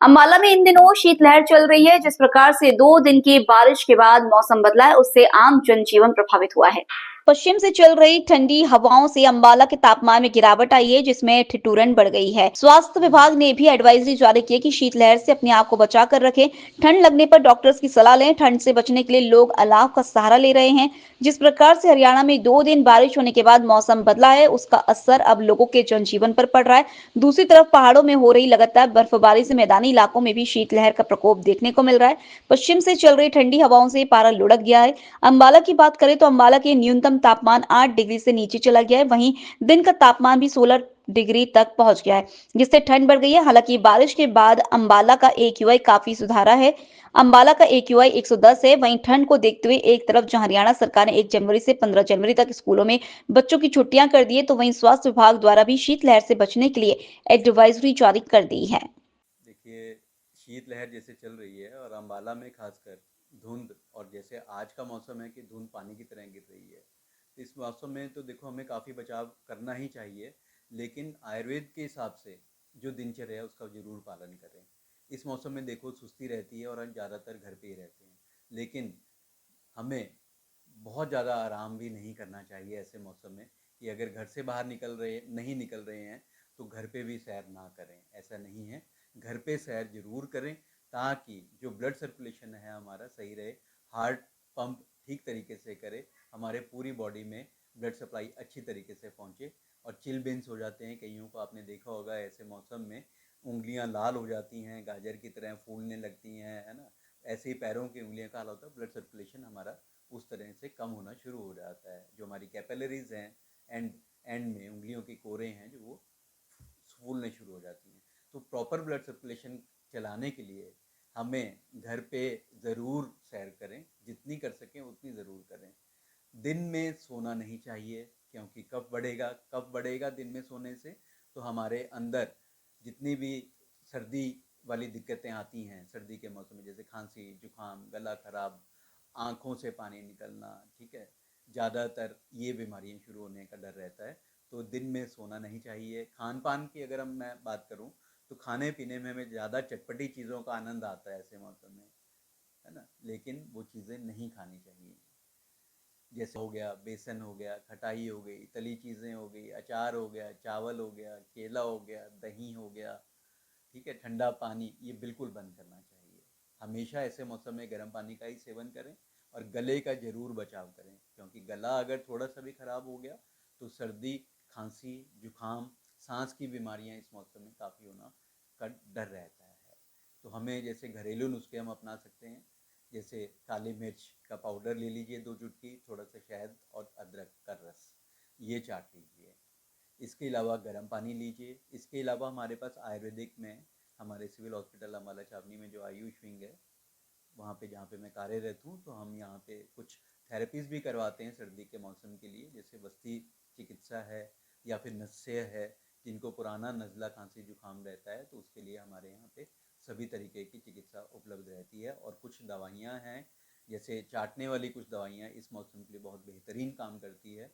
अंबाला में इन दिनों शीतलहर चल रही है। जिस प्रकार से 2 दिन की बारिश के बाद मौसम बदला है, उससे आम जनजीवन प्रभावित हुआ है। पश्चिम से चल रही ठंडी हवाओं से अंबाला के तापमान में गिरावट आई है, जिसमें ठिठुरन बढ़ गई है। स्वास्थ्य विभाग ने भी एडवाइजरी जारी की है कि शीतलहर से अपने आप को बचा कर रखें। ठंड लगने पर डॉक्टर्स की सलाह लें। ठंड से बचने के लिए लोग अलाव का सहारा ले रहे हैं। जिस प्रकार से हरियाणा में 2 दिन बारिश होने के बाद मौसम बदला है, उसका असर अब लोगों के जनजीवन पर पड़ रहा है। दूसरी तरफ पहाड़ों में हो रही लगातार बर्फबारी से मैदानी इलाकों में भी शीतलहर का प्रकोप देखने को मिल रहा है। पश्चिम से चल रही ठंडी हवाओं से पारा लुढ़क गया है। अंबाला की बात करें तो अंबाला के न्यूनतम तापमान 8 डिग्री से नीचे चला गया है। वहीं दिन का तापमान भी 16 डिग्री तक पहुंच गया है, जिससे ठंड बढ़ गई है। हालांकि बारिश के बाद अंबाला का AQI काफी सुधारा है। अंबाला का AQI 110 है। वहीं ठंड को देखते हुए एक तरफ जहां हरियाणा सरकार ने 1 जनवरी से 15 जनवरी तक स्कूलों में बच्चों की छुट्टियां कर दी है, तो वहीं स्वास्थ्य विभाग द्वारा भी शीतलहर से बचने के लिए एडवाइजरी जारी कर दी है। देखिए, शीतलहर जैसे चल रही है और अंबाला में खासकर धुंध, और जैसे आज का मौसम है कि धुंध पानी की तरह गिर रही है। तो इस मौसम में तो देखो हमें काफ़ी बचाव करना ही चाहिए, लेकिन आयुर्वेद के हिसाब से जो दिनचर्या है उसका ज़रूर पालन करें। इस मौसम में देखो सुस्ती रहती है और हम ज़्यादातर घर पे ही रहते हैं, लेकिन हमें बहुत ज़्यादा आराम भी नहीं करना चाहिए ऐसे मौसम में कि अगर घर से बाहर नहीं निकल रहे हैं तो घर पे भी सैर ना करें। ऐसा नहीं है, घर पे सैर ज़रूर करें ताकि जो ब्लड सर्कुलेशन है हमारा सही रहे, हार्ट पंप ठीक तरीके से करे, हमारे पूरी बॉडी में ब्लड सप्लाई अच्छी तरीके से पहुँचे। और चिलबेंस हो जाते हैं कईयों को, आपने देखा होगा ऐसे मौसम में उंगलियां लाल हो जाती हैं, गाजर की तरह फूलने लगती हैं, है ना। ऐसे ही पैरों की उंगलियों का हाल होता है। ब्लड सर्कुलेशन हमारा उस तरह से कम होना शुरू हो जाता है। जो हमारी कैपिलरीज हैं एंड एंड में उंगलियों के कोरे हैं जो वो फूलने शुरू हो जाती हैं। तो प्रॉपर ब्लड सर्कुलेशन चलाने के लिए हमें घर पे ज़रूर सैर करें, जितनी कर सकें उतनी ज़रूर करें। दिन में सोना नहीं चाहिए, क्योंकि कब बढ़ेगा दिन में सोने से तो हमारे अंदर जितनी भी सर्दी वाली दिक्कतें आती हैं सर्दी के मौसम में, जैसे खांसी, जुकाम, गला खराब, आँखों से पानी निकलना, ठीक है, ज़्यादातर ये बीमारियाँ शुरू होने का डर रहता है। तो दिन में सोना नहीं चाहिए। खान-पान की अगर मैं बात करूँ तो खाने-पीने में हमें ज़्यादा चटपटी चीज़ों का आनंद आता है ऐसे मौसम में, है ना? लेकिन वो चीज़ें नहीं खानी चाहिए। जैसे हो गया बेसन, हो गया खटाई, हो गई तली चीज़ें, हो गई अचार, हो गया चावल, हो गया केला, हो गया दही, हो गया, ठीक है, ठंडा पानी, ये बिल्कुल बंद करना चाहिए। हमेशा ऐसे मौसम में गर्म पानी का ही सेवन करें और गले का ज़रूर बचाव करें, क्योंकि गला अगर थोड़ा सा भी ख़राब हो गया तो सर्दी, खांसी, जुकाम, सांस की बीमारियां इस मौसम में काफ़ी होना का डर रहता है। तो हमें जैसे घरेलू नुस्खे हम अपना सकते हैं, जैसे काली मिर्च का पाउडर ले लीजिए 2 चुटकी, थोड़ा सा शहद और अदरक का रस, ये चाट लीजिए। इसके अलावा गर्म पानी लीजिए। इसके अलावा हमारे पास आयुर्वेदिक में हमारे सिविल हॉस्पिटल अम्बाला छावनी में जो आयुष विंग है, वहाँ पे जहाँ पे मैं कार्यरत हूँ, तो हम यहाँ पे कुछ थेरेपीज़ भी करवाते हैं सर्दी के मौसम के लिए, जैसे वस्ती चिकित्सा है या फिर नस्य है। जिनको पुराना नज़ला खांसी जुकाम रहता है तो उसके लिए हमारे यहाँ पे सभी तरीके की चिकित्सा उपलब्ध रहती है। और कुछ दवाइयाँ हैं, जैसे चाटने वाली कुछ दवाइयाँ इस मौसम के लिए बहुत बेहतरीन काम करती है।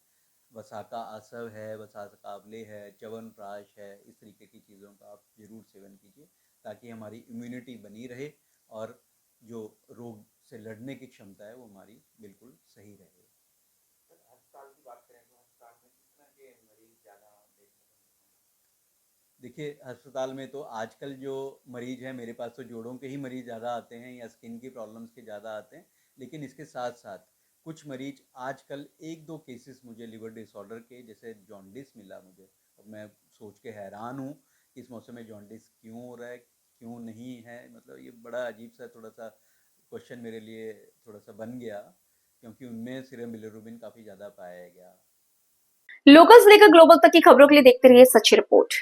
वसाका आसव है, वसाका आंवले है, च्यवनप्राश है, इस तरीके की चीज़ों का आप ज़रूर सेवन कीजिए ताकि हमारी इम्यूनिटी बनी रहे और जो रोग से लड़ने की क्षमता है वो हमारी बिल्कुल सही रहे। अस्पताल की बात करें तो अस्पताल में किस तरह के मरीज ज़्यादा देखने को मिलते हैं? देखिए, अस्पताल में तो आजकल जो मरीज़ हैं, मेरे पास तो जोड़ों के ही मरीज़ ज़्यादा आते हैं या स्किन की प्रॉब्लम्स के ज़्यादा आते हैं। लेकिन इसके साथ-साथ कुछ मरीज़ आजकल 1-2 केसेस मुझे लिवर डिसऑर्डर के, जैसे जॉन्डिस मिला मुझे, और मैं सोच के हैरान हूँ कि इस मौसम में जॉन्डिस क्यों हो रहा है, क्यों नहीं है? मतलब ये बड़ा अजीब-सा थोड़ा-सा क्वेश्चन मेरे लिए थोड़ा-सा बन गया, क्योंकि उनमें सीरम बिलिरुबिन काफ़ी ज़्यादा पाया गया। लोकल से लेकर ग्लोबल तक की खबरों के लिए देखते रहिए सच्ची रिपोर्ट।